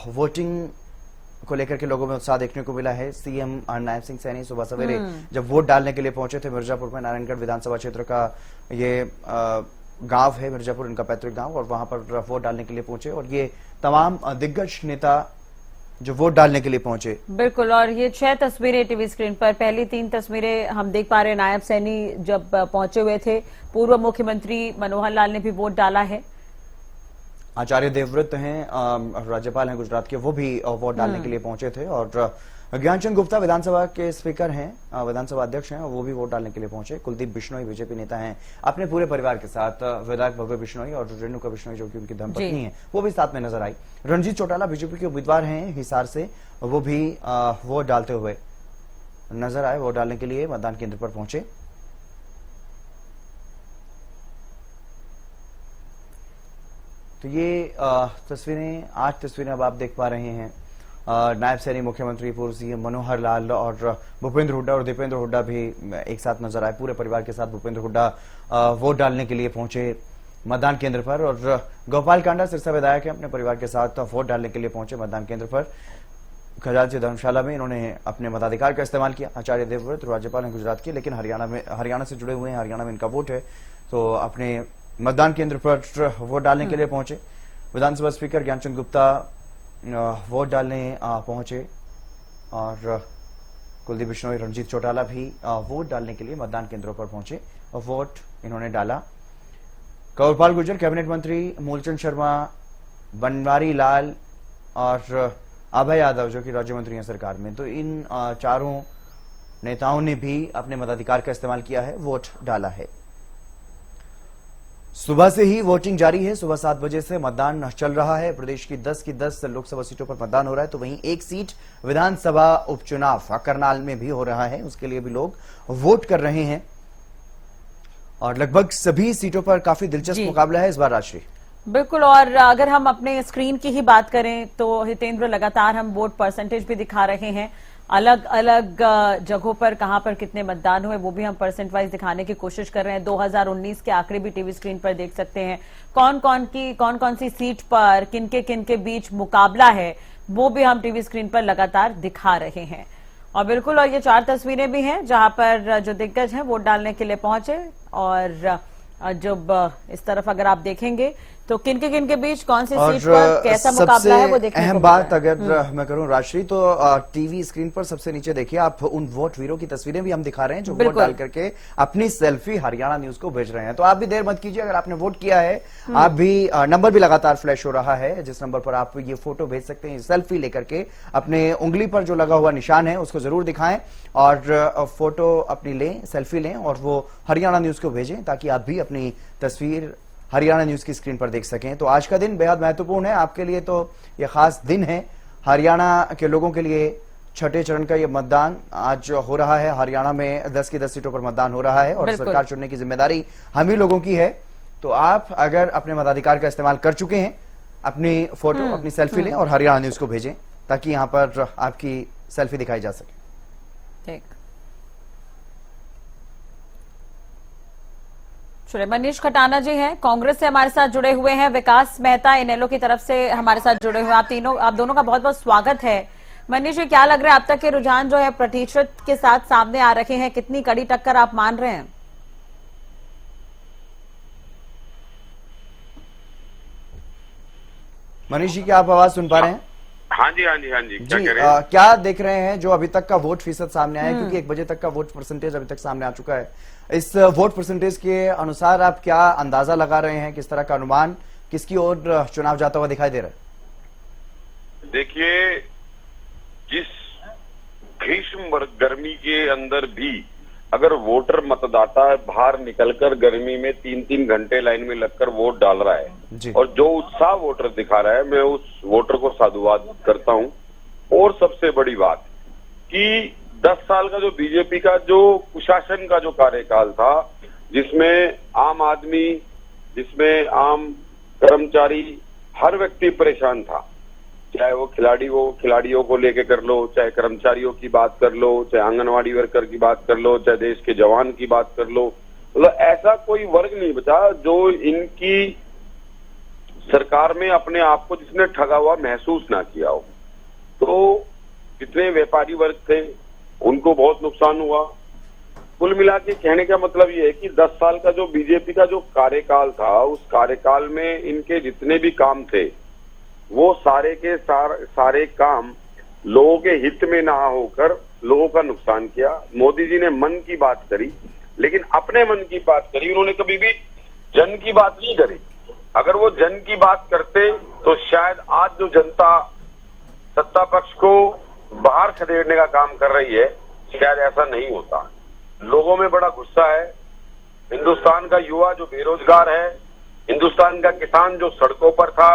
Voting को लेकर के लोगों में उत्साह देखने को मिला है। सीएम नायब सिंह सैनी सुबह सवेरे जब वोट डालने के लिए पहुंचे थे मिर्जापुर में, नारायणगढ़ विधानसभा क्षेत्र का ये गांव है मिर्जापुर, इनका पैतृक गांव, और वहां पर वोट डालने के लिए पहुंचे और ये तमाम दिग्गज नेता जो वोट डालने के लिए पहुंचे। बिल्कुल, और ये 6 तस्वीरें टीवी स्क्रीन पर, पहली 3 तस्वीरें हम देख पा रहे हैं नायब सैनी जब पहुंचे हुए थे। पूर्व मुख्यमंत्री मनोहर लाल ने भी वोट डाला है। आचार्य देवव्रत हैं, राज्यपाल हैं गुजरात के, वो भी वोट डालने के लिए पहुंचे थे। और ज्ञानचंद गुप्ता विधानसभा के स्पीकर हैं, विधानसभा अध्यक्ष हैं, वो भी वोट डालने के लिए पहुंचे। कुलदीप बिश्नोई बीजेपी नेता हैं, अपने पूरे परिवार के साथ, विधायक भव्य बिश्नोई और रेणुका बिश्नोई जो कि उनकी धर्मपत्नी है वो भी साथ में नजर आई। रणजीत चौटाला बीजेपी के उम्मीदवार हैं हिसार से, वो भी वोट डालते हुए नजर आए, वोट डालने के लिए मतदान केंद्र पर पहुंचे। तो ये तस्वीरें, 8 तस्वीरें अब आप देख पा रहे हैं। नायब सैनी, मुख्यमंत्री, पूर्व सीएम मनोहर लाल और भूपेंद्र हुड्डा और दीपेंद्र हुड्डा भी एक साथ नजर आए। पूरे परिवार के साथ भूपेंद्र हुड्डा वोट डालने के लिए पहुंचे मतदान केंद्र पर, और गोपाल कांडा सिरसा विधायक है, अपने परिवार के साथ वोट डालने के लिए पहुंचे मतदान केंद्र पर। खजांची धर्मशाला में इन्होंने अपने मताधिकार का इस्तेमाल किया। आचार्य देवव्रत राज्यपाल हैं गुजरात के, लेकिन हरियाणा से जुड़े हुए हैं, हरियाणा में इनका वोट है, तो अपने मतदान केंद्र पर वोट डालने के लिए पहुंचे। विधानसभा स्पीकर ज्ञानचंद गुप्ता वोट डालने पहुंचे और कुलदीप बिश्नोई, रणजीत चौटाला भी वोट डालने के लिए मतदान केंद्रों पर पहुंचे और वोट इन्होंने डाला। कंवरपाल गुर्जर, कैबिनेट मंत्री मूलचंद शर्मा, बनवारी लाल और अभय यादव जो कि राज्य मंत्री हैं सरकार में, तो इन चारों नेताओं ने भी अपने मताधिकार का इस्तेमाल किया है, वोट डाला है। सुबह से ही वोटिंग जारी है। सुबह 7 बजे से मतदान चल रहा है। प्रदेश की 10 की 10 लोकसभा सीटों पर मतदान हो रहा है, तो वहीं एक सीट विधानसभा उपचुनाव करनाल में भी हो रहा है, उसके लिए भी लोग वोट कर रहे हैं और लगभग सभी सीटों पर काफी दिलचस्प मुकाबला है इस बार राशि। बिल्कुल, और अगर हम अपने स्क्रीन की ही बात करें तो हितेंद्र, लगातार हम वोट परसेंटेज भी दिखा रहे हैं, अलग अलग जगहों पर कहां पर कितने मतदान हुए वो भी हम परसेंट वाइज दिखाने की कोशिश कर रहे हैं। 2019 के आंकड़े भी टीवी स्क्रीन पर देख सकते हैं। कौन कौन सी सीट पर किन के बीच मुकाबला है वो भी हम टीवी स्क्रीन पर लगातार दिखा रहे हैं। और बिल्कुल, और ये 4 तस्वीरें भी हैं जहां पर जो दिग्गज हैं वोट डालने के लिए पहुंचे, और जब इस तरफ अगर आप देखेंगे तो किन के बीच कौन सी सीट पर कैसा मुकाबला है वो देखने अहम बात अगर मैं करूं राशि, तो टीवी स्क्रीन पर सबसे नीचे देखिए आप, उन वोट वीरों की तस्वीरें भी हम दिखा रहे हैं जो वोट डाल करके अपनी सेल्फी हरियाणा न्यूज को भेज रहे हैं। तो आप भी देर मत कीजिए, अगर आपने वोट किया है, आप भी, नंबर भी लगातार फ्लैश हो रहा है जिस नंबर पर आप ये फोटो भेज सकते हैं, सेल्फी लेकर के अपने उंगली पर जो लगा हुआ निशान है उसको जरूर दिखाएं और फोटो अपनी लें, सेल्फी लें और वो हरियाणा न्यूज को भेजें ताकि आप भी अपनी तस्वीर हरियाणा न्यूज की स्क्रीन पर देख सकें। तो आज का दिन बेहद महत्वपूर्ण है आपके लिए, तो यह खास दिन है हरियाणा के लोगों के लिए। छठे चरण का यह मतदान आज हो रहा है। हरियाणा में 10 की 10 सीटों पर मतदान हो रहा है और सरकार चुनने की जिम्मेदारी हम ही लोगों की है। तो आप अगर अपने मताधिकार का इस्तेमाल कर चुके हैं, अपनी फोटो, अपनी सेल्फी लें और हरियाणा न्यूज को भेजें ताकि यहां पर आपकी सेल्फी दिखाई जा सके। ठीक, मनीष खटाना जी हैं, कांग्रेस से हमारे साथ जुड़े हुए हैं, विकास मेहता इनेलो की तरफ से हमारे साथ जुड़े हुए। आप दोनों का बहुत बहुत स्वागत है। मनीष जी, क्या लग रहा है अब तक के रुझान जो है प्रतिशत के साथ सामने आ रखे हैं, कितनी कड़ी टक्कर आप मान रहे हैं? मनीष जी, क्या आप आवाज सुन पा रहे हैं? हाँ जी। क्या देख रहे हैं जो अभी तक का वोट फीसद सामने आया है, क्योंकि 1 बजे तक का वोट परसेंटेज अभी तक सामने आ चुका है। इस वोट परसेंटेज के अनुसार आप क्या अंदाजा लगा रहे हैं, किस तरह का अनुमान, किसकी ओर चुनाव जाता हुआ दिखाई दे रहा है? देखिए, जिस भीषण गर्मी के अंदर भी अगर वोटर मतदाता बाहर निकलकर गर्मी में 3-3 घंटे लाइन में लगकर वोट डाल रहा है और जो उत्साह वोटर दिखा रहा है, मैं उस वोटर को साधुवाद करता हूं। और सबसे बड़ी बात कि 10 साल का जो बीजेपी का जो कुशासन का जो कार्यकाल था, जिसमें आम आदमी, जिसमें आम कर्मचारी, हर व्यक्ति परेशान था, चाहे वो खिलाड़ियों को लेके कर लो, चाहे कर्मचारियों की बात कर लो, चाहे आंगनवाड़ी वर्कर की बात कर लो, चाहे देश के जवान की बात कर लो, मतलब ऐसा कोई वर्ग नहीं बचा जो इनकी सरकार में अपने आप को जिसने ठगा हुआ महसूस ना किया हो। तो जितने व्यापारी वर्ग थे उनको बहुत नुकसान हुआ। कुल मिला के कहने का मतलब ये है कि 10 साल का जो बीजेपी का जो कार्यकाल था, उस कार्यकाल में इनके जितने भी काम थे वो सारे के सारे काम लोगों के हित में ना होकर लोगों का नुकसान किया। मोदी जी ने मन की बात करी, लेकिन अपने मन की बात करी, उन्होंने कभी भी जन की बात नहीं करी। अगर वो जन की बात करते तो शायद आज जो जनता सत्ता पक्ष को बाहर खदेड़ने का काम कर रही है, शायद ऐसा नहीं होता। लोगों में बड़ा गुस्सा है। हिंदुस्तान का युवा जो बेरोजगार है, हिंदुस्तान का किसान जो सड़कों पर था,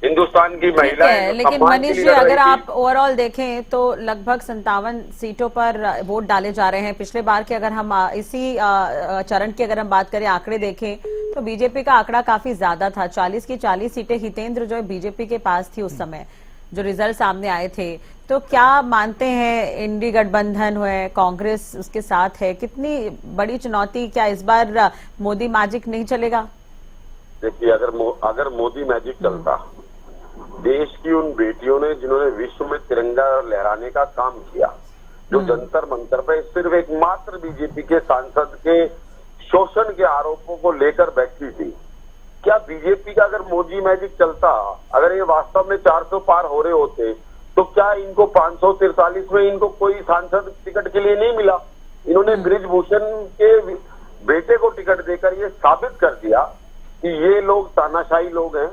हिंदुस्तान की महिलाएं, लेकिन मनीष जी, अगर आप ओवरऑल देखें तो लगभग 57 सीटों पर वोट डाले जा रहे हैं। पिछले बार के अगर हम इसी चरण की अगर हम बात करें, आंकड़े देखें तो बीजेपी का आंकड़ा काफी ज्यादा था। 40 की 40 सीटें हितेंद्र जो है बीजेपी के पास थी उस समय जो रिजल्ट सामने आए थे। तो क्या मानते हैं इंडी गठबंधन है, कांग्रेस उसके साथ है, कितनी बड़ी चुनौती, क्या इस बार मोदी मैजिक नहीं चलेगा? देखिए, अगर मोदी मैजिक चलता, देश की उन बेटियों ने जिन्होंने विश्व में तिरंगा लहराने का काम किया, जो जंतर मंतर पे सिर्फ एकमात्र बीजेपी के सांसद के शोषण के आरोपों को लेकर बैठी थी, क्या बीजेपी का अगर मोदी मैजिक चलता, अगर ये वास्तव में 400 पार हो रहे होते, तो क्या इनको 543 में इनको कोई सांसद टिकट के लिए नहीं मिला? इन्होंने ब्रिजभूषण के बेटे को टिकट देकर ये साबित कर दिया कि ये लोग तानाशाही लोग हैं।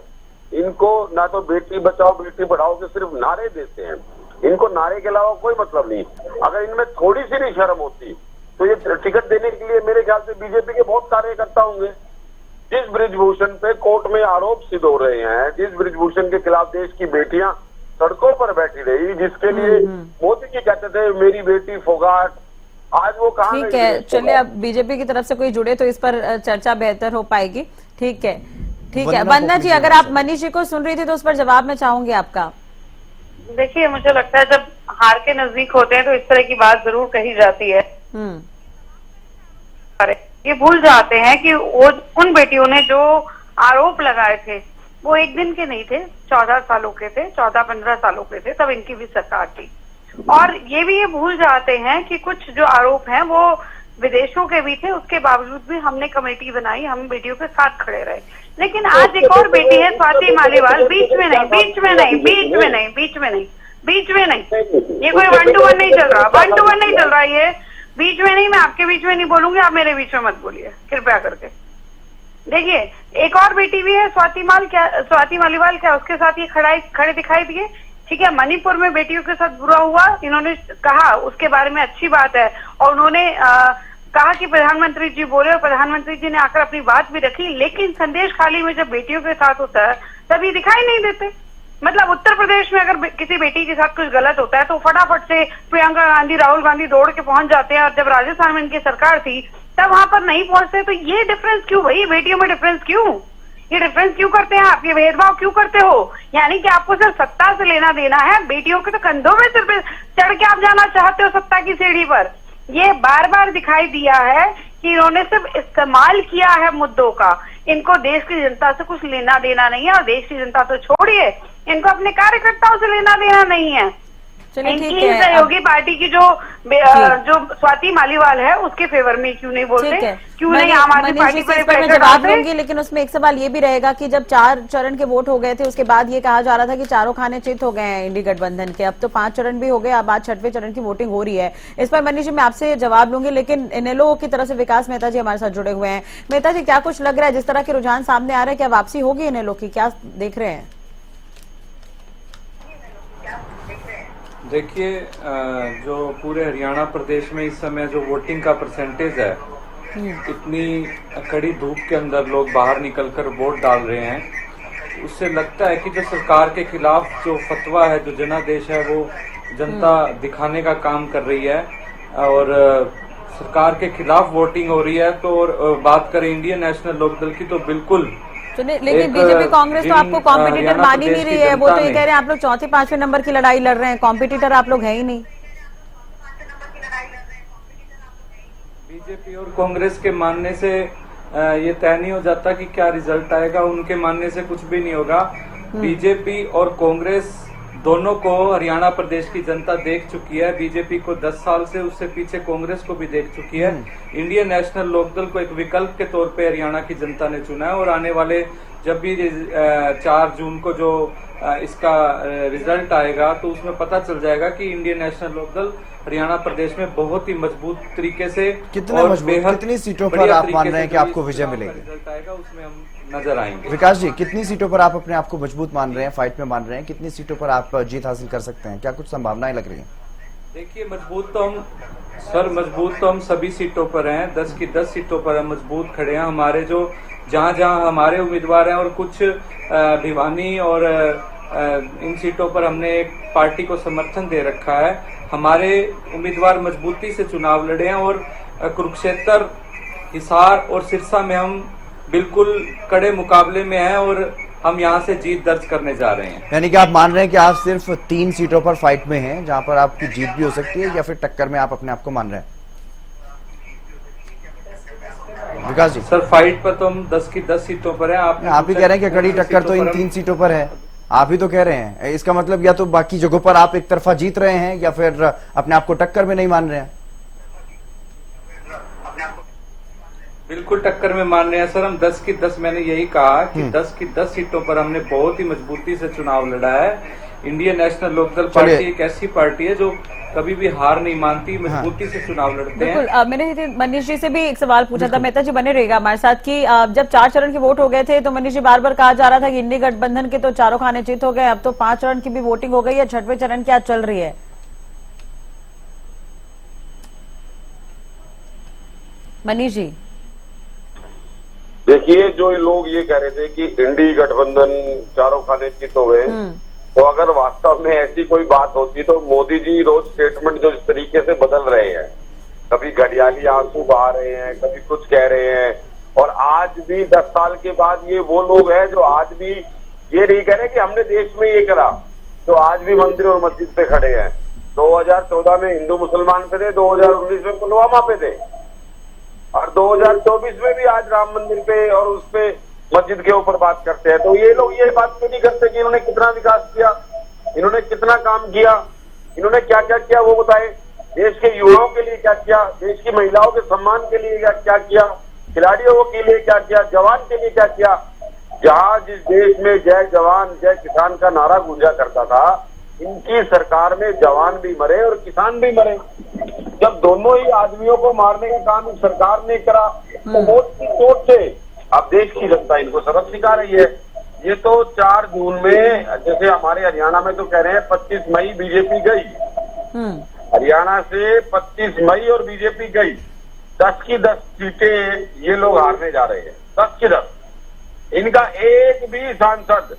इनको ना तो बेटी बचाओ बेटी पढ़ाओ के सिर्फ नारे देते हैं, इनको नारे के अलावा कोई मतलब नहीं। अगर इनमें थोड़ी सी भी शर्म होती तो ये टिकट देने के लिए मेरे ख्याल से बीजेपी के बहुत कार्यकर्ता होंगे। जिस ब्रिजभूषण पे कोर्ट में आरोप सिद्ध हो रहे हैं, जिस ब्रिजभूषण के खिलाफ देश की बेटियां सड़कों पर बैठी रही, जिसके लिए मोदी जी कहते थे मेरी बेटी फोगाट, आज वो कहाँ? ठीक है, चलिए अब बीजेपी की तरफ से कोई जुड़े तो इस पर चर्चा बेहतर हो पाएगी। ठीक है, ठीक है। वंदना जी, अगर आप मनीष जी को सुन रही थी तो उस पर जवाब मैं चाहूंगी आपका। देखिए, मुझे लगता है जब हार के नजदीक होते हैं तो इस तरह की बात जरूर कही जाती है। ये भूल जाते हैं कि वो उन बेटियों ने जो आरोप लगाए थे वो एक दिन के नहीं थे, 14 सालों के थे, 14-15 सालों के थे, तब इनकी भी सरकार थी। और ये भी ये भूल जाते हैं कि कुछ जो आरोप हैं वो विदेशों के भी थे, उसके बावजूद भी हमने कमेटी बनाई, हम बेटियों के साथ खड़े रहे। लेकिन आज एक और बेटी है स्वाति मालीवाल, बीच में नहीं, ये कोई 1 to 1 नहीं चल रहा, 1 to 1 नहीं चल रहा, ये बीच में नहीं, मैं आपके बीच में नहीं बोलूंगी, आप मेरे बीच में मत बोलिए कृपया करके। देखिए, एक और बेटी भी है स्वाति मालीवाल, क्या उसके साथ ये खड़े दिखाई दिए? ठीक है, मणिपुर में बेटियों के साथ बुरा हुआ, इन्होंने कहा, उसके बारे में अच्छी बात है, और उन्होंने कहा कि प्रधानमंत्री जी बोले और प्रधानमंत्री जी ने आकर अपनी बात भी रखी। लेकिन संदेश खाली में जब बेटियों के साथ होता है तभी दिखाई नहीं देते। मतलब उत्तर प्रदेश में अगर किसी बेटी के साथ कुछ गलत होता है तो फटाफट से प्रियंका गांधी, राहुल गांधी दौड़ के पहुंच जाते हैं, और जब राजस्थान में इनकी सरकार थी तब वहां पर नहीं पहुंचते। तो ये डिफरेंस क्यों भाई? बेटियों में डिफरेंस क्यों? ये डिफरेंस क्यों करते हैं आप? ये भेदभाव क्यों करते हो? यानी कि आपको सिर्फ सत्ता से लेना देना है, बेटियों के तो कंधों में सिर्फ चढ़ के आप जाना चाहते हो सत्ता की सीढ़ी पर। ये बार बार दिखाई दिया है कि इन्होंने सिर्फ इस्तेमाल किया है मुद्दों का, इनको देश की जनता से कुछ लेना देना नहीं है, और देश की जनता तो छोड़िए, इनको अपने कार्यकर्ताओं से लेना देना नहीं है। इनकी सहयोगी पार्टी की जो स्वाति मालीवाल है उसके फेवर में क्यों नहीं बोलते, क्यों नहीं आम आदमी पार्टी पर मैं जवाब दूंगी, लेकिन उसमें एक सवाल ये भी रहेगा कि जब 4 चरण के वोट हो गए थे उसके बाद ये कहा जा रहा था कि चारों खाने चित हो गए हैं इंडी गठबंधन के, अब तो 5 चरण भी हो गए, अब आज 6वें चरण की वोटिंग हो रही है। इस पर मनीष जी मैं आपसे जवाब लूंगी, लेकिन इनेलो की तरफ से विकास मेहता जी हमारे साथ जुड़े हुए हैं। मेहता जी, क्या कुछ लग रहा है, जिस तरह के रुझान सामने आ रहे हैं, क्या वापसी होगी इनेलो की, क्या देख रहे हैं? देखिए, जो पूरे हरियाणा प्रदेश में इस समय जो वोटिंग का परसेंटेज है, इतनी कड़ी धूप के अंदर लोग बाहर निकलकर वोट डाल रहे हैं, उससे लगता है कि जो सरकार के खिलाफ जो फतवा है, जो जनादेश है, वो जनता दिखाने का काम कर रही है और सरकार के खिलाफ वोटिंग हो रही है। तो बात करें इंडियन नेशनल लोकदल की तो बिल्कुल, लेकिन बीजेपी कांग्रेस तो आपको कॉम्पिटिटर मान ही नहीं रही है, वो तो ये कह रहे हैं आप लोग 4थे-5वें नंबर की लड़ाई लड़ रहे हैं, कॉम्पिटिटर आप लोग है ही नहीं। बीजेपी और कांग्रेस के मानने से ये तय नहीं हो जाता कि क्या रिजल्ट आएगा। उनके मानने से कुछ भी नहीं होगा। बीजेपी और कांग्रेस दोनों को हरियाणा प्रदेश की जनता देख चुकी है। बीजेपी को 10 साल से, उससे पीछे कांग्रेस को भी देख चुकी है। इंडियन नेशनल लोकदल को एक विकल्प के तौर पे हरियाणा की जनता ने चुना है और आने वाले जब भी 4 जून को जो इसका रिजल्ट आएगा तो उसमें पता चल जाएगा कि इंडियन नेशनल लोकदल हरियाणा प्रदेश में बहुत ही मजबूत तरीके से कितनी सीटों पर आप मान रहे हैं कि आपको विजय मिलेगी? रिजल्ट आएगा उसमें हम नजर आएंगे। विकास जी, कितनी सीटों पर आप अपने आप को मजबूत मान रहे हैं, फाइट में मान रहे हैं? कितनी सीटों पर आप जीत हासिल कर सकते हैं? क्या कुछ संभावनाएं लग रही हैं? देखिए, मजबूत तो हम सभी सीटों पर हैं। 10 की 10 सीटों पर हम मजबूत खड़े हैं। हमारे जो जहां हमारे उम्मीदवार हैं और कुछ भिवानी और इन सीटों पर हमने एक पार्टी को समर्थन दे रखा है। हमारे उम्मीदवार मजबूती से चुनाव लड़े हैं और कुरुक्षेत्र, हिसार और सिरसा में हम बिल्कुल कड़े मुकाबले में हैं और हम यहां से जीत दर्ज करने जा रहे हैं। यानी कि आप मान रहे हैं कि आप सिर्फ 3 सीटों पर फाइट में हैं जहां पर आपकी जीत भी हो सकती है, या फिर टक्कर में आप अपने आप को मान रहे हैं? विकास जी, सर फाइट पर तो हम 10 की 10 सीटों पर हैं। आप ही कह रहे हैं कि कड़ी टक्कर तो इन 3 सीटों पर है, आप ही तो कह रहे हैं। इसका मतलब या तो बाकी जगहों पर आप एक तरफा जीत रहे हैं या फिर अपने आप को टक्कर में नहीं मान रहे हैं। बिल्कुल टक्कर में मान रहे हैं सर। हम 10 की 10, मैंने यही कहा कि 10 की 10 सीटों पर हमने बहुत ही मजबूती से चुनाव लड़ा है। इंडियन नेशनल लोकदल पार्टी एक ऐसी पार्टी है जो कभी भी हार नहीं मानती, मजबूती से चुनाव लड़ते हैं। बिल्कुल। मैंने मनीष जी से भी एक सवाल पूछा था, मेहता जी बने रहेगा हमारे साथ, कि जब 4 चरण के वोट हो गए थे तो मनीष जी बार बार कहा जा रहा था कि इंडी गठबंधन के तो चारों खाने चित हो गए, अब तो 5 चरण की भी वोटिंग हो गई है, 6वें चरण क्या चल रही है? मनीष जी, देखिए, जो लोग ये कह रहे थे कि इंडी गठबंधन चारों खाने चित हो गए, तो अगर वास्तव में ऐसी कोई बात होती तो मोदी जी रोज स्टेटमेंट जो इस तरीके से बदल रहे हैं, कभी घड़ियाली आंसू बहा रहे हैं, कभी कुछ कह रहे हैं, और आज भी 10 साल के बाद ये वो लोग हैं जो आज भी ये नहीं कह रहे कि हमने देश में ये करा, तो आज भी मंदिर और मस्जिद पे खड़े हैं। 2014 में हिंदू मुसलमान पे थे, 2019 में पुलवामा पे थे, और 2024 में भी आज राम मंदिर पे और उस पे मस्जिद के ऊपर बात करते हैं। तो ये लोग ये बात क्यों नहीं करते कि इन्होंने कितना विकास किया, इन्होंने कितना काम किया, इन्होंने क्या क्या किया वो बताए। देश के युवाओं के लिए क्या किया, देश की महिलाओं के सम्मान के लिए क्या किया, खिलाड़ियों के लिए क्या किया, जवान के लिए क्या किया। जहां जिस देश में जय जवान जय किसान का नारा गूंजा करता था, इनकी सरकार में जवान भी मरे और किसान भी मरे। जब दोनों ही आदमियों को मारने का काम इस सरकार ने करा तो वोट की चोट से अब देश की जनता इनको सबक सिखा रही है। ये तो 4 जून में, जैसे हमारे हरियाणा में तो कह रहे हैं 25 मई बीजेपी गई, हरियाणा से 25 मई और बीजेपी गई। 10 की 10 सीटें ये लोग हारने जा रहे हैं, 10 की 10। इनका एक भी सांसद,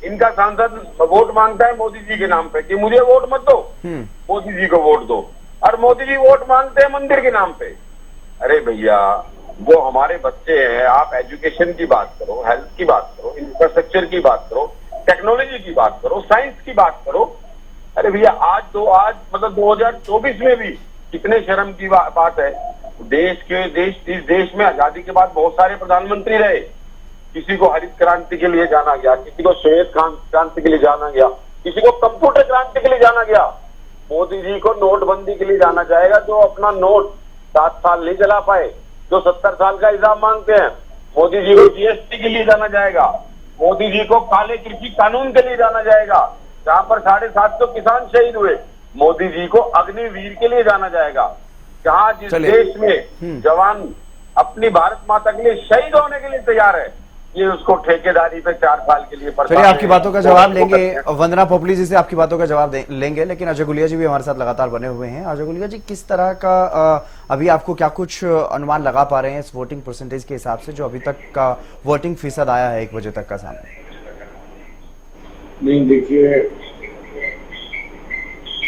इनका सांसद वोट मांगता है मोदी जी के नाम पे कि मुझे वोट मत दो, मोदी जी को वोट दो, और मोदी जी वोट मांगते हैं मंदिर के नाम पे। अरे भैया, वो हमारे बच्चे हैं। आप एजुकेशन की बात करो, हेल्थ की बात करो, इंफ्रास्ट्रक्चर की बात करो, टेक्नोलॉजी की बात करो, साइंस की बात करो। अरे भैया, आज मतलब 2024 में भी कितने शर्म की बात है। इस देश में आजादी के बाद बहुत सारे प्रधानमंत्री रहे। किसी को हरित क्रांति के लिए जाना गया, किसी को श्वेत क्रांति के लिए जाना गया, किसी को कंप्यूटर क्रांति के लिए जाना गया। मोदी जी को नोटबंदी के लिए जाना जाएगा, जो अपना नोट 7 साल नहीं चला पाए, जो 70 साल का हिसाब मांगते हैं। मोदी जी को जीएसटी के लिए जाना जाएगा, मोदी जी को काले कृषि कानून के लिए जाना जाएगा, जहां पर 750 किसान शहीद हुए। मोदी जी को अग्निवीर के लिए जाना जाएगा, जहां जिस देश में जवान अपनी भारत माता के लिए शहीद होने के लिए तैयार है, ये उसको ठेकेदारी पे 4 साल के लिए चलिए आपकी बातों का जवाब लेंगे, वंदना पोपली जी से आपकी बातों का जवाब लेंगे, लेकिन अजय गुलिया जी भी हमारे साथ लगातार बने हुए हैं। अजय गुलिया जी, किस तरह का अभी आपको क्या कुछ अनुमान लगा पा रहे हैं इस वोटिंग परसेंटेज के हिसाब से, जो अभी तक का वोटिंग फीसद आया है 1 बजे तक का सामने? नहीं, देखिए,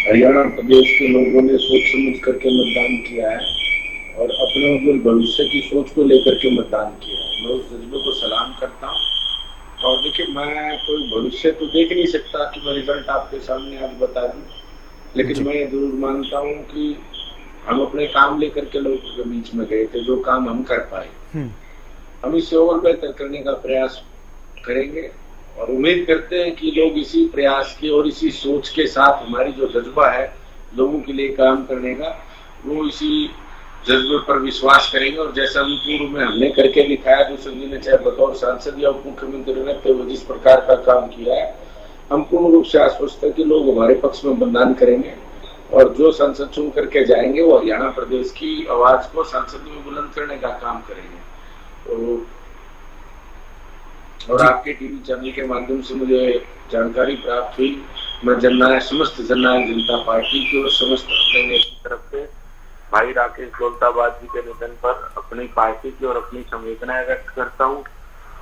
हरियाणा प्रदेश के लोगों ने सोच समझ करके मतदान किया है और अपने भविष्य की सोच को लेकर के मतदान किया है। मैं उस जज्बे को सलाम करता हूँ। और देखिए, मैं कोई भविष्य तो देख नहीं सकता कि मैं रिजल्ट आपके सामने आज बता दूं, लेकिन मैं जरूर मानता हूँ कि हम अपने काम लेकर के लोगों के बीच में गए थे, जो काम हम कर पाए। हम इसे और बेहतर करने का प्रयास करेंगे और उम्मीद करते हैं कि लोग इसी प्रयास के और इसी सोच के साथ हमारी जो जज्बा है लोगों के लिए काम करने का, वो इसी जज्बे पर विश्वास करेंगे। और जैसा हम पूर्व में हमने करके दिखाया, दूसरे जी ने चाहे बतौर सांसद या उप मुख्यमंत्री रहते हुए जिस प्रकार का काम किया है, हम पूर्ण रूप से आश्वस्त है कि लोग हमारे पक्ष में मतदान करेंगे और जो संसद चुन करके जाएंगे वो हरियाणा प्रदेश की आवाज को संसद में बुलंद करने का काम करेंगे। तो और आपके टीवी चैनल के माध्यम से मुझे जानकारी प्राप्त हुई, मैं समस्त जननायक जनता पार्टी की और समस्त अपने की तरफ से भाई राकेश दौलताबाद जी के निधन पर अपनी पार्टी की और अपनी संवेदनाएं व्यक्त करता हूं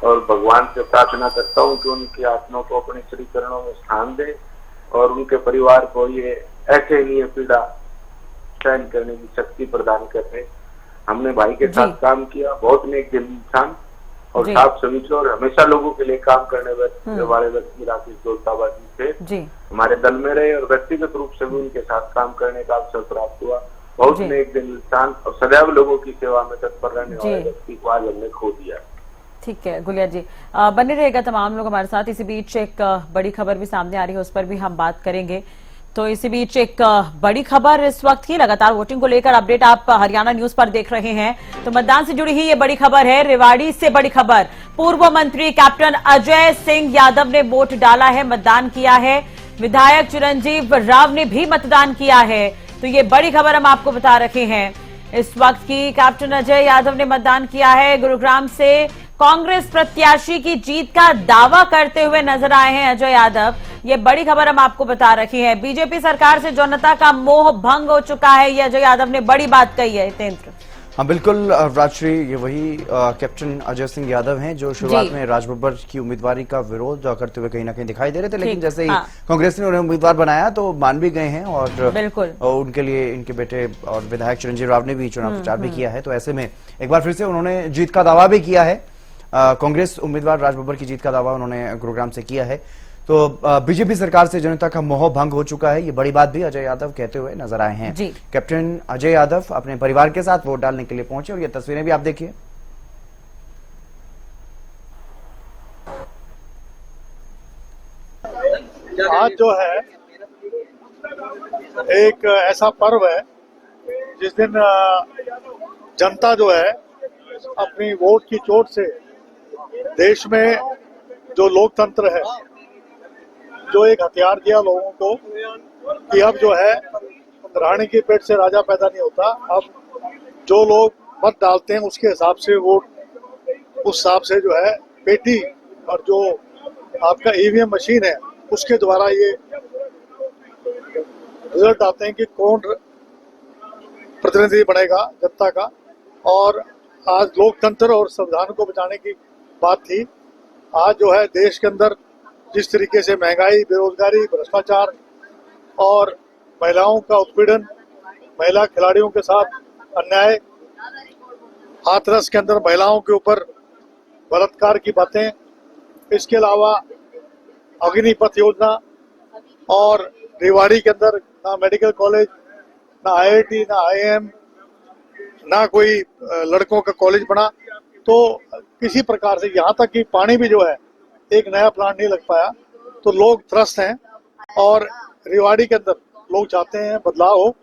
और भगवान से प्रार्थना करता हूं कि उनकी आत्मा को अपने श्री चरणों में स्थान दे और उनके परिवार को ये असहनीय पीड़ा सहन करने की शक्ति प्रदान करे। हमने भाई के साथ काम किया, बहुत नेक दिल इंसान और साफ समीचो और हमेशा लोगों के लिए काम करने वाले व्यक्ति राकेश दौलताबाद जी से हमारे दल में रहे और व्यक्तिगत रूप से भी उनके साथ काम करने का अवसर प्राप्त हुआ। बहुत नेक दिल इंसान और सदैव लोगों की सेवा में तत्पर रहने वाले व्यक्ति को आज हमने खो दिया। ठीक है गुलिया जी, बने रहेगा तमाम लोग हमारे साथ। इसी बीच एक बड़ी खबर भी सामने आ रही है, उस पर भी हम बात करेंगे। तो इसी बीच एक बड़ी खबर इस वक्त की लगातार वोटिंग को लेकर अपडेट आप हरियाणा न्यूज पर देख रहे हैं। तो मतदान से जुड़ी ही ये बड़ी खबर है, रेवाड़ी से बड़ी खबर। पूर्व मंत्री कैप्टन अजय सिंह यादव ने वोट डाला है, मतदान किया है। विधायक चिरंजीव राव ने भी मतदान किया है। तो ये बड़ी खबर हम आपको बता रहे हैं इस वक्त की। कैप्टन अजय यादव ने मतदान किया है। गुरुग्राम से कांग्रेस प्रत्याशी की जीत का दावा करते हुए नजर आए हैं अजय यादव। ये बड़ी खबर हम आपको बता रखी है। बीजेपी सरकार से जनता का मोह भंग हो चुका है, ये अजय यादव ने बड़ी बात कही है। हितेंद्र, हाँ बिल्कुल राजश्री, ये वही कैप्टन अजय सिंह यादव हैं जो शुरुआत में राजबब्बर की उम्मीदवारी का विरोध करते हुए कहीं ना कहीं दिखाई दे रहे थे, लेकिन जैसे ही कांग्रेस ने उन्हें उम्मीदवार बनाया तो मान भी गए हैं और बिल्कुल उनके लिए इनके बेटे और विधायक चिरंजीव राव ने भी चुनाव प्रचार भी किया है। तो ऐसे में एक बार फिर से उन्होंने जीत का दावा भी किया है। कांग्रेस उम्मीदवार राजबब्बर की जीत का दावा उन्होंने गुरुग्राम से किया है। तो बीजेपी सरकार से जनता का मोह भंग हो चुका है, ये बड़ी बात भी अजय यादव कहते हुए नजर आए हैं। कैप्टन अजय यादव अपने परिवार के साथ वोट डालने के लिए पहुंचे और ये तस्वीरें भी आप देखिए। आज जो है एक ऐसा पर्व है जिस दिन जनता जो है अपनी वोट की चोट से देश में जो लोकतंत्र है, जो एक हथियार दिया लोगों को कि अब जो है रानी के पेट से राजा पैदा नहीं होता, अब जो लोग मत डालते हैं उसके हिसाब से वोट, उस हिसाब से जो है पेटी और जो आपका ईवीएम मशीन है उसके द्वारा ये रिजल्ट आते हैं कि कौन प्रतिनिधि बनेगा जनता का। और आज लोकतंत्र और संविधान को बचाने की बात थी। आज जो है देश के अंदर जिस तरीके से महंगाई, बेरोजगारी, भ्रष्टाचार और महिलाओं का उत्पीड़न, महिला खिलाड़ियों के साथ अन्याय, हाथरस के अंदर महिलाओं के ऊपर बलात्कार की बातें, इसके अलावा अग्निपथ योजना और रेवाड़ी के अंदर ना मेडिकल कॉलेज, ना आईआईटी, ना आईएम, ना कोई लड़कों का कॉलेज बना। तो किसी प्रकार से यहाँ तक कि पानी भी जो है एक नया प्लांट नहीं लग पाया। तो लोग त्रस्त हैं और रेवाड़ी के अंदर लोग चाहते हैं बदलाव हो।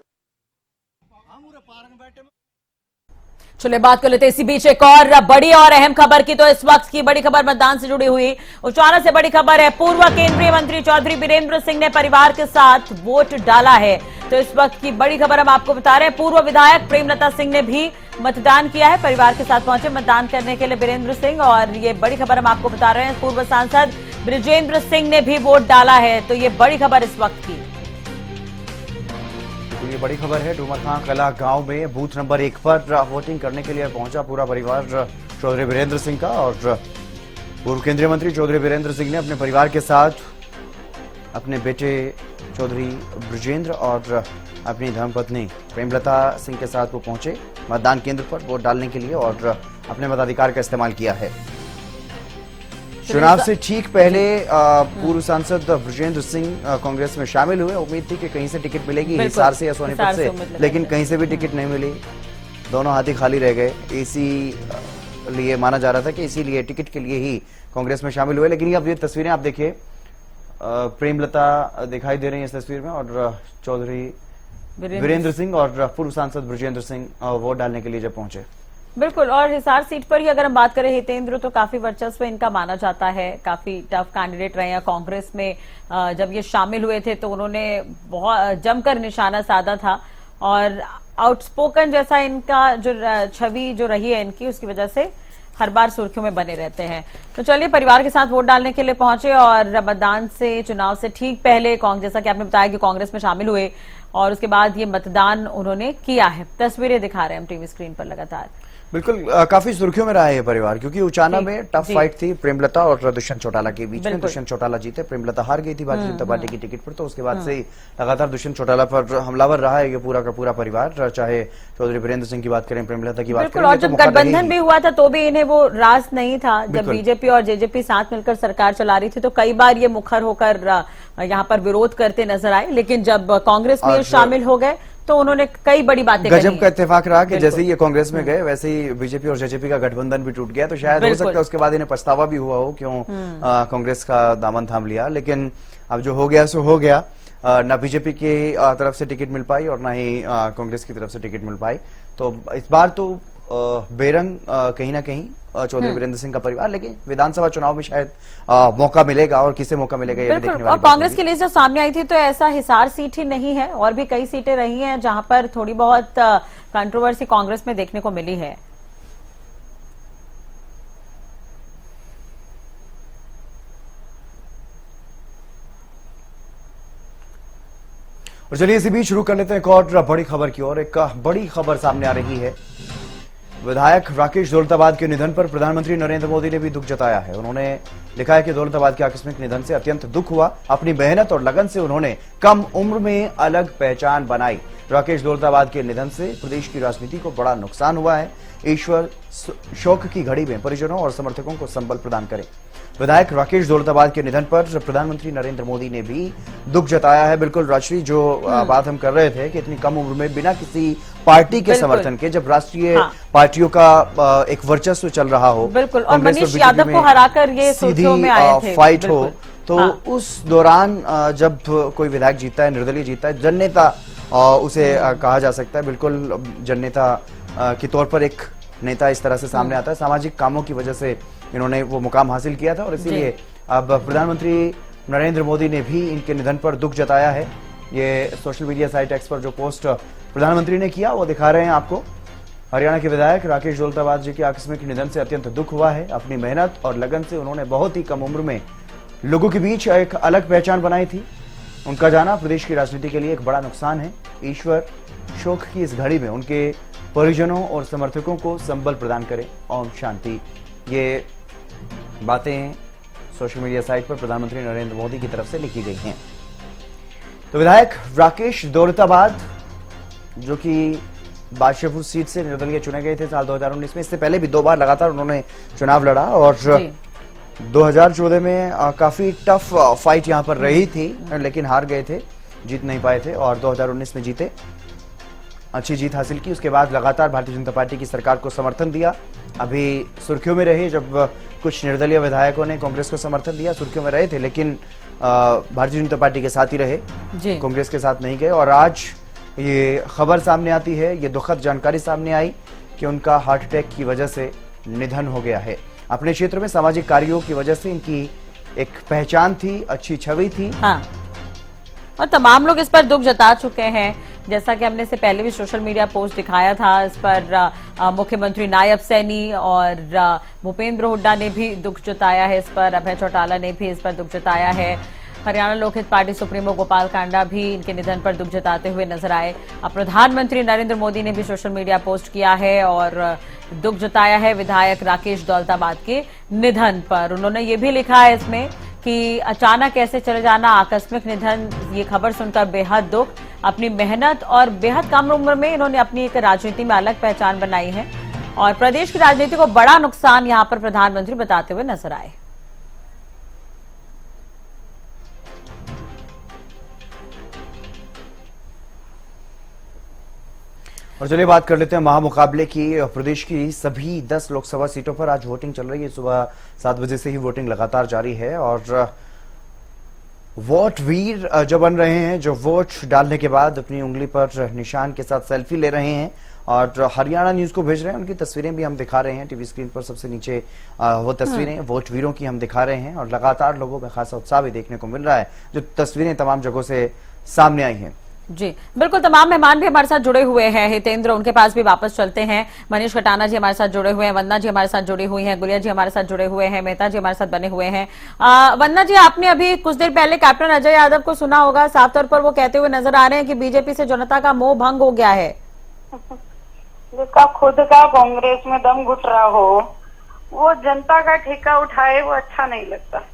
चलिए बात कर लेते हैं इसी बीच एक और बड़ी और अहम खबर की। तो इस वक्त की बड़ी खबर मतदान से जुड़ी हुई उचाना से बड़ी खबर है। पूर्व केंद्रीय मंत्री चौधरी बीरेंद्र सिंह ने परिवार के साथ वोट डाला है। तो इस वक्त की बड़ी खबर हम आपको बता रहे हैं। पूर्व विधायक प्रेमलता सिंह ने भी मतदान किया है, परिवार के साथ पहुंचे मतदान करने के लिए बीरेंद्र सिंह। और ये बड़ी खबर हम आपको बता रहे हैं, पूर्व सांसद ब्रिजेंद्र सिंह ने भी वोट डाला है। तो ये बड़ी खबर इस वक्त की। तो ये बड़ी खबर है, डूमरखां कला गांव में बूथ नंबर 1 पर वोटिंग करने के लिए पहुंचा पूरा परिवार चौधरी बीरेंद्र सिंह का। और पूर्व केंद्रीय मंत्री चौधरी बीरेंद्र सिंह ने अपने परिवार के साथ अपने बेटे चौधरी ब्रिजेंद्र और अपनी धर्मपत्नी प्रेमलता सिंह के साथ वो पहुंचे मतदान केंद्र पर वोट डालने के लिए और अपने मताधिकार का इस्तेमाल किया है। चुनाव से ठीक पहले पूर्व सांसद ब्रिजेंद्र सिंह कांग्रेस में शामिल हुए। उम्मीद थी कि कहीं से टिकट मिलेगी, हिसार से या सोनीपत से, लेकिन कहीं से भी टिकट नहीं मिली। दोनों हाथी खाली रह गए। एसी लिए माना जा रहा था कि इसीलिए टिकट के लिए ही कांग्रेस में शामिल हुए। लेकिन अब ये तस्वीरें आप देखिए, प्रेमलता दिखाई दे रही है इस तस्वीर में, और चौधरी वीरेंद्र सिंह और पूर्व सांसद बृजेंद्र सिंह वोट डालने के लिए जब पहुंचे। बिल्कुल, और हिसार सीट पर ही अगर हम बात करें हितेंद्र, तो काफी वर्चस्व इनका माना जाता है, काफी टफ कैंडिडेट रहे हैं कांग्रेस में। जब ये शामिल हुए थे तो उन्होंने बहुत जमकर निशाना साधा था, और आउटस्पोकन जैसा इनका जो छवि जो रही है इनकी, उसकी वजह से हर बार सुर्खियों में बने रहते हैं। तो चलिए, परिवार के साथ वोट डालने के लिए पहुंचे और मतदान से, चुनाव से ठीक पहले जैसा कि आपने बताया कि कांग्रेस में शामिल हुए, और उसके बाद ये मतदान उन्होंने किया है। तस्वीरें दिखा रहे हैं हम टीवी स्क्रीन पर लगातार। बिल्कुल, काफी सुर्खियों में रहा है ये परिवार, क्योंकि उचाना में टफ फाइट थी प्रेमलता और दुष्यंत चौटाला के बीच में। दुष्यंत चौटाला जीते, प्रेमलता हार गई थी भारतीय जनता पार्टी की टिकट पर। तो उसके बाद से लगातार दुष्यंत चौटाला पर हमलावर रहा है ये पूरा का पूरा परिवार, चाहे चौधरी वीरेंद्र सिंह की बात करें, प्रेमलता की बात करें। और जब गठबंधन भी हुआ था तो भी इन्हें वो रास नहीं था। जब बीजेपी और जेजेपी साथ मिलकर सरकार चला रही थी तो कई बार ये मुखर होकर यहाँ पर विरोध करते नजर आए, लेकिन जब कांग्रेस में शामिल हो गए तो उन्होंने कई बड़ी बातें कही। गजब का इत्तेफाक रहा कि जैसे ही ये कांग्रेस में गए वैसे ही बीजेपी और जेजेपी का गठबंधन भी टूट गया। तो शायद हो सकता है उसके बाद इन्हें पछतावा भी हुआ हो क्यों कांग्रेस का दामन थाम लिया। लेकिन अब जो हो गया सो हो गया। ना बीजेपी की तरफ से टिकट मिल पाई और ना ही कांग्रेस की तरफ से टिकट मिल पाई। तो इस बार तो बेरंग कहीं ना कहीं चौधरी वीरेंद्र सिंह का परिवार, लेकिन विधानसभा चुनाव में शायद मौका मिलेगा, और किसे मौका मिलेगा ये भी देखने वाली और कांग्रेस की लिस्ट जो सामने आई थी तो ऐसा हिसार सीट ही नहीं है, और भी कई सीटें रही हैं जहां पर थोड़ी बहुत कंट्रोवर्सी कांग्रेस में देखने को मिली है। और चलिए इसी बीच शुरू कर लेते हैं एक और बड़ी खबर की ओर। एक बड़ी खबर सामने आ रही है। विधायक राकेश दौलताबाद के निधन पर प्रधानमंत्री नरेंद्र मोदी ने भी दुख जताया है। उन्होंने लिखा है कि दौलताबाद के आकस्मिक निधन से अत्यंत दुख हुआ। अपनी मेहनत और लगन से उन्होंने कम उम्र में अलग पहचान बनाई। राकेश दौलताबाद के निधन से प्रदेश की राजनीति को बड़ा नुकसान हुआ है। ईश्वर शोक की घड़ी में परिजनों और समर्थकों को संबल प्रदान करें। विधायक राकेश दौलताबाद के निधन पर प्रधानमंत्री नरेंद्र मोदी ने भी दुख जताया है। बिल्कुल राजश्री, जो बात हम कर रहे थे कि इतनी कम उम्र में बिना किसी पार्टी के समर्थन के, जब राष्ट्रीय पार्टियों का एक वर्चस्व चल रहा हो, बिल्कुल, और मनीष यादव को हराकर ये सुर्खियों में आए थे, फाइट हो, तो उस दौरान जब कोई विधायक जीतता है, निर्दलीय जीतता है, जननेता उसे कहा जा सकता है। बिल्कुल जननेता के तौर पर एक नेता इस तरह से सामने आता है। सामाजिक कामों की वजह से इन्होंने वो मुकाम हासिल किया था, और इसीलिए अब प्रधानमंत्री नरेंद्र मोदी ने भी इनके निधन पर दुख जताया है। ये सोशल मीडिया साइट एक्स पर जो पोस्ट प्रधानमंत्री ने किया वो दिखा रहे हैं आपको। हरियाणा के विधायक राकेश दौलताबाद जी के आकस्मिक निधन से अत्यंत दुख हुआ है। अपनी मेहनत और लगन से उन्होंने बहुत ही कम उम्र में लोगों के बीच एक अलग पहचान बनाई थी। उनका जाना प्रदेश की राजनीति के लिए एक बड़ा नुकसान है। ईश्वर शोक की इस घड़ी में उनके परिजनों और समर्थकों को संबल प्रदान करें। ओम शांति। ये बातें सोशल मीडिया साइट पर प्रधानमंत्री नरेंद्र मोदी की तरफ से लिखी गई हैं। तो विधायक राकेश दौलताबाद, जो कि बादशाहपुर सीट से निर्दलीय चुने गए थे साल 2019 में, इससे पहले भी 2 बार लगातार उन्होंने चुनाव लड़ा, और 2014 में काफी टफ फाइट यहां पर रही थी, लेकिन हार गए थे, जीत नहीं पाए थे, और 2019 में जीते, अच्छी जीत हासिल की। उसके बाद लगातार भारतीय जनता पार्टी की सरकार को समर्थन दिया। अभी सुर्खियों में रहे जब कुछ निर्दलीय विधायकों ने कांग्रेस को समर्थन दिया, सुर्खियों में रहे थे, लेकिन भारतीय जनता पार्टी के साथ ही रहे, कांग्रेस के साथ नहीं गए। और आज ये खबर सामने आती है, ये दुखद जानकारी सामने आई कि उनका हार्ट अटैक की वजह से निधन हो गया है। अपने क्षेत्र में सामाजिक कार्यों की वजह से इनकी एक पहचान थी, अच्छी छवि थी। हाँ। और तमाम लोग इस पर दुख जता चुके हैं, जैसा कि हमने से पहले भी सोशल मीडिया पोस्ट दिखाया था। इस पर मुख्यमंत्री नायब सैनी और भूपेंद्र हुड्डा ने भी दुख जताया है इस पर, अभय चौटाला ने भी इस पर दुख जताया है। हरियाणा लोकहित पार्टी सुप्रीमो गोपाल कांडा भी इनके निधन पर दुख जताते हुए नजर आए। प्रधानमंत्री नरेंद्र मोदी ने भी सोशल मीडिया पोस्ट किया है और दुख जताया है विधायक राकेश दौलताबाद के निधन पर। उन्होंने ये भी लिखा है इसमें कि अचानक ऐसे चले जाना, आकस्मिक निधन, ये खबर सुनकर बेहद दुख। अपनी मेहनत और बेहद कम उम्र में इन्होंने अपनी एक राजनीति में अलग पहचान बनाई है, और प्रदेश की राजनीति को बड़ा नुकसान यहां पर प्रधानमंत्री बताते हुए नजर आए। और चलिए बात कर लेते हैं महामुकाबले की। प्रदेश की सभी 10 लोकसभा सीटों पर आज वोटिंग चल रही है। सुबह 7 बजे से ही वोटिंग लगातार जारी है और वोट वीर जो बन रहे हैं, जो वोट डालने के बाद अपनी उंगली पर निशान के साथ सेल्फी ले रहे हैं और हरियाणा न्यूज को भेज रहे हैं। उनकी तस्वीरें भी हम दिखा रहे हैं टीवी स्क्रीन पर। सबसे नीचे वो तस्वीरें वोट वीरों की हम दिखा रहे हैं और लगातार लोगों में खासा उत्साह भी देखने को मिल रहा है, जो तस्वीरें तमाम जगहों से सामने आई हैं। जी बिल्कुल, तमाम मेहमान भी हमारे साथ जुड़े हुए हैं। हितेंद्र, उनके पास भी वापस चलते हैं। मनीष कटाना जी हमारे साथ जुड़े हुए हैं, वंदना जी हमारे साथ जुड़ी हुई हैं, गुलिया जी हमारे साथ जुड़े हुए हैं, मेहता जी हमारे साथ बने हुए हैं। वंदना जी, आपने अभी कुछ देर पहले कैप्टन अजय यादव को सुना होगा। साफ तौर पर वो कहते हुए नजर आ रहे हैं कि बीजेपी से जनता का मोह भंग हो गया है। जिसका खुद का कांग्रेस में दम घुट रहा हो वो जनता का ठेका उठाए, वो अच्छा नहीं लगता।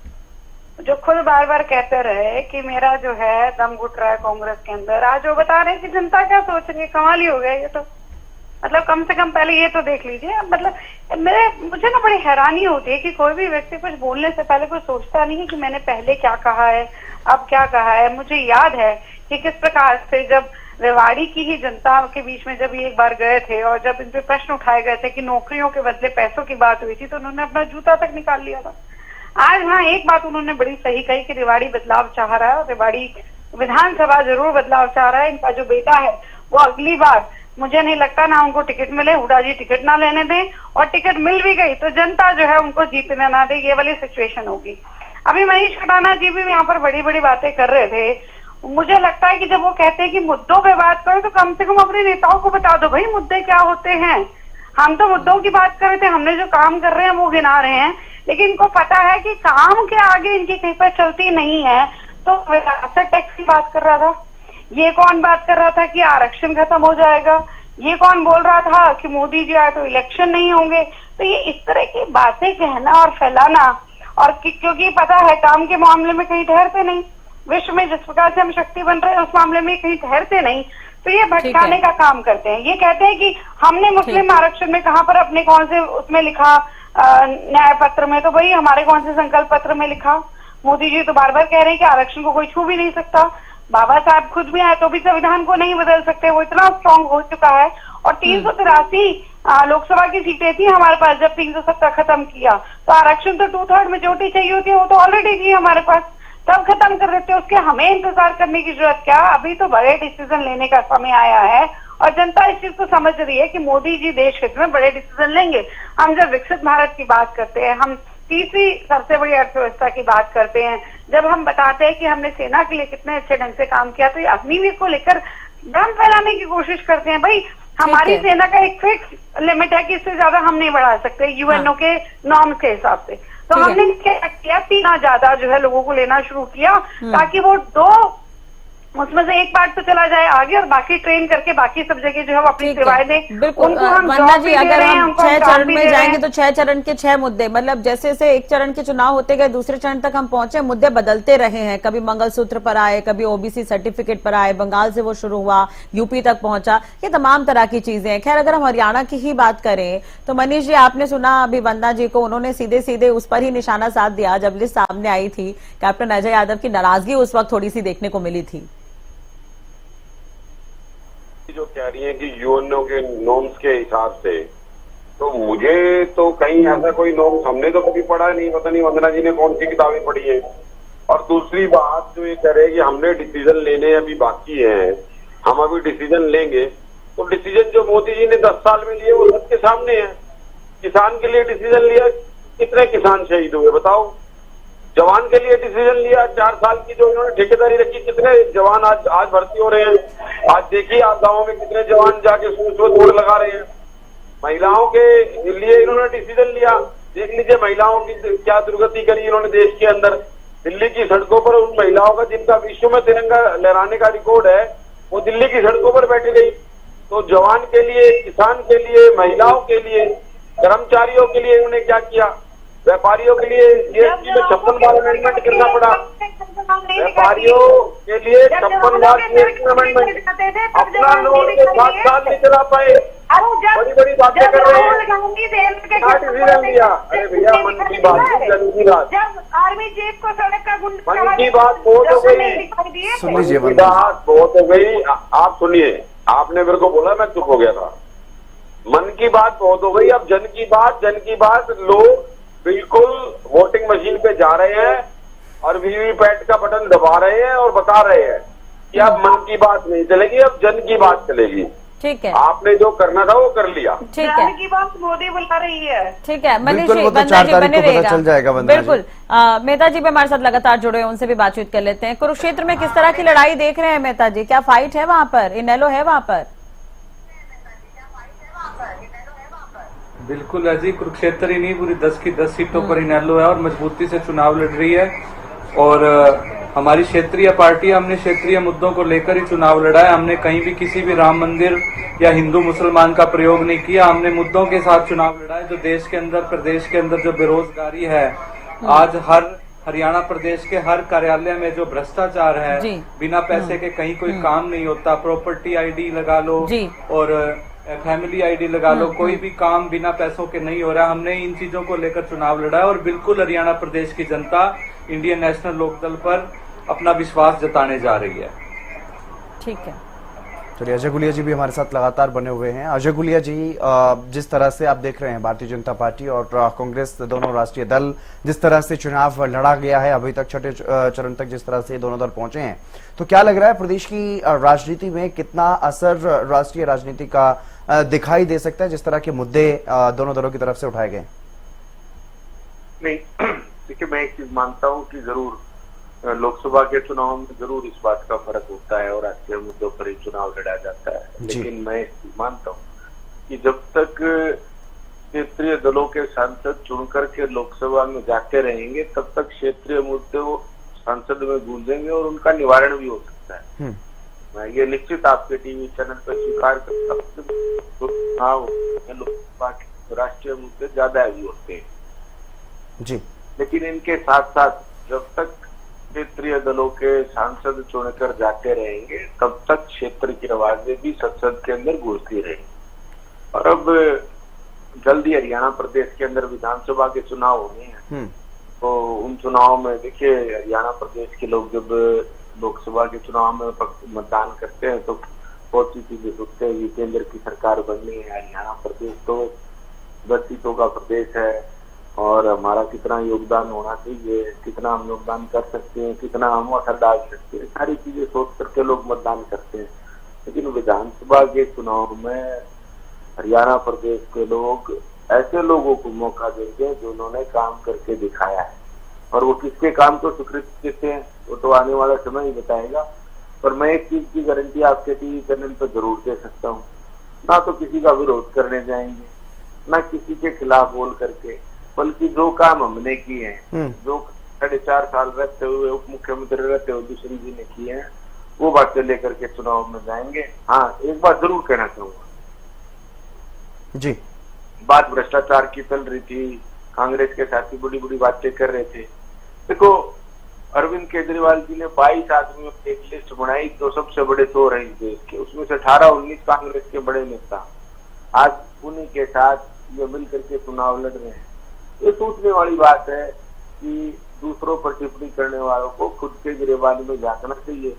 जो खुद बार बार कहते रहे कि मेरा जो है दम घुट रहा है कांग्रेस के अंदर, आज वो बता रहे हैं कि जनता क्या सोच रही है। कमाल ही हो गया ये तो। मतलब कम से कम पहले ये तो देख लीजिए। मतलब मुझे ना बड़ी हैरानी होती है कि कोई भी व्यक्ति कुछ बोलने से पहले कुछ सोचता नहीं है कि मैंने पहले क्या कहा है, अब क्या कहा है। मुझे याद है कि किस प्रकार से जब रेवाड़ी की ही जनता के बीच में जब ये एक बार गए थे और जब इन पे प्रश्न उठाए गए थे कि नौकरियों के बदले पैसों की बात हुई थी, तो उन्होंने अपना जूता तक निकाल लिया था। आज हाँ, एक बात उन्होंने बड़ी सही कही कि रेवाड़ी बदलाव चाह रहा है और रेवाड़ी विधानसभा जरूर बदलाव चाह रहा है। इनका जो बेटा है वो अगली बार मुझे नहीं लगता ना उनको टिकट मिले, हुड्डा जी टिकट ना लेने दें, और टिकट मिल भी गई तो जनता जो है उनको जीतने ना दे, ये वाली सिचुएशन होगी। अभी मनीष कटाना जी भी यहाँ पर बड़ी बड़ी बातें कर रहे थे। मुझे लगता है कि जब वो कहते हैं कि मुद्दों पे बात करो तो कम से कम अपने नेताओं को बता दो भाई मुद्दे क्या होते हैं। हम तो मुद्दों की बात कर रहे थे, हमने जो काम कर रहे हैं वो गिना रहे हैं, लेकिन इनको पता है कि काम के आगे इनकी कहीं पर चलती नहीं है। तो विरासत टैक्स की बात कर रहा था, ये कौन बात कर रहा था कि आरक्षण खत्म हो जाएगा, ये कौन बोल रहा था कि मोदी जी आए तो इलेक्शन नहीं होंगे। तो ये इस तरह की बातें कहना और फैलाना, और क्योंकि पता है काम के मामले में कहीं ठहरते नहीं, विश्व में जिस प्रकार से हम शक्ति बन रहे हैं उस मामले में कहीं ठहरते नहीं, तो ये भटकाने का काम करते हैं। ये कहते हैं कि हमने मुस्लिम आरक्षण में कहाँ पर अपने कौन से उसमें लिखा न्याय पत्र में, तो भाई हमारे कौन से संकल्प पत्र में लिखा। मोदी जी तो बार बार कह रहे हैं कि आरक्षण को कोई छू भी नहीं सकता। बाबा साहब खुद भी आए तो भी संविधान को नहीं बदल सकते, वो इतना स्ट्रांग हो चुका है। और 383 लोकसभा की सीटें थी हमारे पास जब 370 खत्म किया, तो आरक्षण तो 2/3 मेजोरिटी चाहिए होती है, वो तो ऑलरेडी थी हमारे पास, तब खत्म कर देते। उसके हमें इंतजार करने की जरूरत क्या। अभी तो बड़े डिसीजन लेने का समय आया है और जनता इस चीज को समझ रही है कि मोदी जी देश हित में बड़े डिसीजन लेंगे। हम जब विकसित भारत की बात करते हैं, हम तीसरी सबसे बड़ी अर्थव्यवस्था की बात करते हैं, जब हम बताते हैं कि हमने सेना के लिए कितने अच्छे ढंग से काम किया, तो ये अग्निवीर को लेकर भ्रम फैलाने की कोशिश करते हैं। भाई हमारी सेना का एक फिक्स लिमिट है कि इससे ज्यादा हम नहीं बढ़ा सकते यूएनओ के नॉर्म्स के हिसाब से। तो हमने क्या किया, इतना ज्यादा जो है लोगों को लेना शुरू किया ताकि वो उसमें से एक पार्ट तो चला जाए आगे और बाकी ट्रेन करके बाकी सब जगह जो है वो अपनी सेवाएं दें। बिल्कुल वंदना जी, अगर हम 6 चरण में जाएंगे तो 6 चरण के 6 मुद्दे, मतलब जैसे जैसे एक चरण के चुनाव होते गए दूसरे चरण तक हम पहुंचे, मुद्दे बदलते रहे हैं। कभी मंगलसूत्र पर आए, कभी ओबीसी सर्टिफिकेट पर आए, बंगाल से वो शुरू हुआ, यूपी तक पहुंचा, ये तमाम तरह की चीजें हैं। खैर, अगर हम हरियाणा की ही बात करें तो मनीष जी, आपने सुना अभी वंदना जी को, उन्होंने सीधे सीधे उस पर ही निशाना साध दिया जब लिस्ट सामने आई थी। कैप्टन अजय यादव की नाराजगी उस वक्त थोड़ी सी देखने को मिली थी। जो कह रही है कि यूएनओ के नॉर्म्स के हिसाब से, तो मुझे तो कहीं ऐसा कोई नॉर्म्स हमने तो कभी पढ़ा नहीं, पता नहीं वंदना जी ने कौन सी किताबें पढ़ी है। और दूसरी बात जो ये कह रहे हैं कि हमने डिसीजन लेने अभी बाकी है, हम अभी डिसीजन लेंगे, तो डिसीजन जो मोदी जी ने 10 साल में लिए वो सबके सामने है। किसान के लिए डिसीजन लिया, कितने किसान शहीद हुए बताओ। जवान के लिए डिसीजन लिया, 4 साल की जो इन्होंने ठेकेदारी रखी, कितने जवान आज भर्ती हो रहे हैं। आज देखिए आप गाँव में कितने जवान जाके सूझबूझ दौड़ लगा रहे हैं। महिलाओं के लिए इन्होंने डिसीजन लिया, देख लीजिए महिलाओं की क्या दुर्गति करी इन्होंने देश के अंदर। दिल्ली की सड़कों पर उन महिलाओं का जिनका विश्व में तिरंगा लहराने का रिकॉर्ड है, वो दिल्ली की सड़कों पर बैठी गई। तो जवान के लिए, किसान के लिए, महिलाओं के लिए, कर्मचारियों के लिए इन्होंने क्या किया। व्यापारियों के लिए जीएसटी में 56 बार अमेंडमेंट करना पड़ा, व्यापारियों के लिए 56 बार जीएसटी अमेंडमेंट, अपना लोन के 7 साल नहीं चला पाए, बड़ी बड़ी बातें कर रहे हैं। क्या डिसीजन लिया? अरे भैया मन की बात, जरूरी बात, आर्मी चीफ को सड़क का मन की बात बहुत हो गई, सुन लीजिए बात बहुत हो गई। आप सुनिए, आपने मेरे को बोला, मैं चुप हो गया था। मन की बात बहुत हो गई, अब जन की बात। लोग बिल्कुल वोटिंग मशीन पे जा रहे हैं और वीवीपैट का बटन दबा रहे हैं और बता रहे हैं कि अब मन की बात नहीं चलेगी, अब जन की बात चलेगी। ठीक है, आपने जो करना था वो कर लिया। ठीक है, जन की बात मोदी बुला रही है। ठीक है। मनीष बिल्कुल, जी, वो तो वंदना 4 जी तारीख बने को पता रहेगा। चल जाएगा, वंदना जी। बिल्कुल। मेहता जी भी हमारे साथ लगातार जुड़े हैं, उनसे भी बातचीत कर लेते हैं। कुरुक्षेत्र में किस तरह की लड़ाई देख रहे हैं मेहता जी? क्या फाइट है वहां पर? इनेलो है वहां पर? बिल्कुल है जी, कुरुक्षेत्र ही नहीं, पूरी 10 की 10 सीटों पर इनेलो है और मजबूती से चुनाव लड़ रही है। और हमारी क्षेत्रीय पार्टी, हमने क्षेत्रीय मुद्दों को लेकर ही चुनाव लड़ा है। हमने कहीं भी किसी भी राम मंदिर या हिंदू मुसलमान का प्रयोग नहीं किया। हमने मुद्दों के साथ चुनाव लड़ा है। जो देश के अंदर, प्रदेश के अंदर जो बेरोजगारी है, आज हरियाणा प्रदेश के हर कार्यालय में जो भ्रष्टाचार है, बिना पैसे के कहीं कोई काम नहीं होता। प्रॉपर्टी आईडी लगा लो और फैमिली आईडी लगा लो, कोई भी काम बिना पैसों के नहीं हो रहा। हमने इन चीजों को लेकर चुनाव लड़ा है और बिल्कुल हरियाणा प्रदेश की जनता इंडियन नेशनल लोकदल पर अपना विश्वास जताने जा रही है। ठीक है। चलिए, अजय गुलिया जी भी हमारे साथ लगातार बने हुए हैं। अजय गुलिया जी, जिस तरह से आप देख रहे हैं भारतीय जनता पार्टी और कांग्रेस, दोनों राष्ट्रीय दल जिस तरह से चुनाव लड़ा गया है, अभी तक छठे चरण तक जिस तरह से दोनों दल पहुंचे हैं, तो क्या लग रहा है प्रदेश की राजनीति में कितना असर राष्ट्रीय राजनीति का दिखाई दे सकता है, जिस तरह के मुद्दे दोनों दलों की तरफ से उठाए गए? नहीं, देखिए, मैं एक चीज मानता हूँ कि जरूर लोकसभा के चुनाव में जरूर इस बात का फर्क होता है और राष्ट्रीय मुद्दों पर ही चुनाव लड़ा जाता है। लेकिन मैं एक चीज मानता हूँ कि जब तक क्षेत्रीय दलों के सांसद चुनकर के लोकसभा में जाते रहेंगे, तब तक क्षेत्रीय मुद्दे वो संसद में गूंजेंगे और उनका निवारण भी हो सकता है। मैं ये निश्चित आपके टीवी चैनल पर स्वीकार करता हूँ, लोकसभा के राष्ट्रीय मुद्दे ज्यादा अभी होते हैं जी। लेकिन इनके साथ साथ जब तक क्षेत्रीय दलों के सांसद चुनकर जाते रहेंगे, तब तक क्षेत्र की आवाजें भी संसद के अंदर गूंजती रहेंगी। और अब जल्दी हरियाणा प्रदेश के अंदर विधानसभा के चुनाव होने हैं, तो उन चुनाव में देखिए, हरियाणा प्रदेश के लोग जब लोकसभा के चुनाव में मतदान करते हैं तो बहुत सी चीजें सोचते हैं कि केंद्र की सरकार बननी है। हरियाणा प्रदेश तो 10 सीटों का प्रदेश है और हमारा कितना योगदान होना चाहिए, कितना हम योगदान कर सकते हैं, कितना हम असर डाल सकते हैं, सारी चीजें सोच करके लोग मतदान करते हैं। लेकिन विधानसभा के चुनाव में हरियाणा प्रदेश के लोग ऐसे लोगों को मौका देंगे जिन्होंने काम करके दिखाया है, और वो किसके काम को स्वीकृति देते हैं वो तो आने वाला समय ही बताएगा। पर मैं एक चीज की गारंटी आपके टीवी चैनल पर जरूर दे सकता हूँ, ना तो किसी का विरोध करने जाएंगे, ना किसी के खिलाफ बोल करके, बल्कि जो काम हमने किए हैं, जो 4.5 साल रहते हुए उप मुख्यमंत्री रहते हुए दूसरी जी ने किए हैं, वो बातें लेकर के चुनाव में जाएंगे। हाँ, एक बात जरूर कहना चाहूंगा जी, बात भ्रष्टाचार की चल रही थी, कांग्रेस के साथी बड़ी बड़ी बातें कर रहे थे। देखो, अरविंद केजरीवाल जी ने 22 आदमियों की एक लिस्ट बनाई जो सबसे बड़े चोर हैं इस देश के, उसमें से 18-19 कांग्रेस के बड़े नेता आज उन्हीं के साथ ये मिल करके चुनाव लड़ रहे हैं। ये सोचने वाली बात है कि दूसरों पर टिप्पणी करने वालों को खुद के गिरेबान में झांकना चाहिए।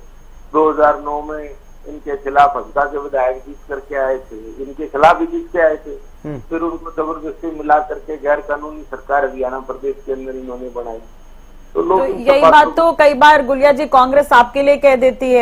2009 में इनके खिलाफ हंसा के विधायक जीत करके आए थे, इनके खिलाफ ही जीत के आए थे, फिर उनको जबरदस्ती मिला करके गैर कानूनी सरकार हरियाणा प्रदेश के अंदर इन्होंने बनाई। तो लोग यही बात तो कई बार गुलिया जी कांग्रेस आपके लिए कह देती है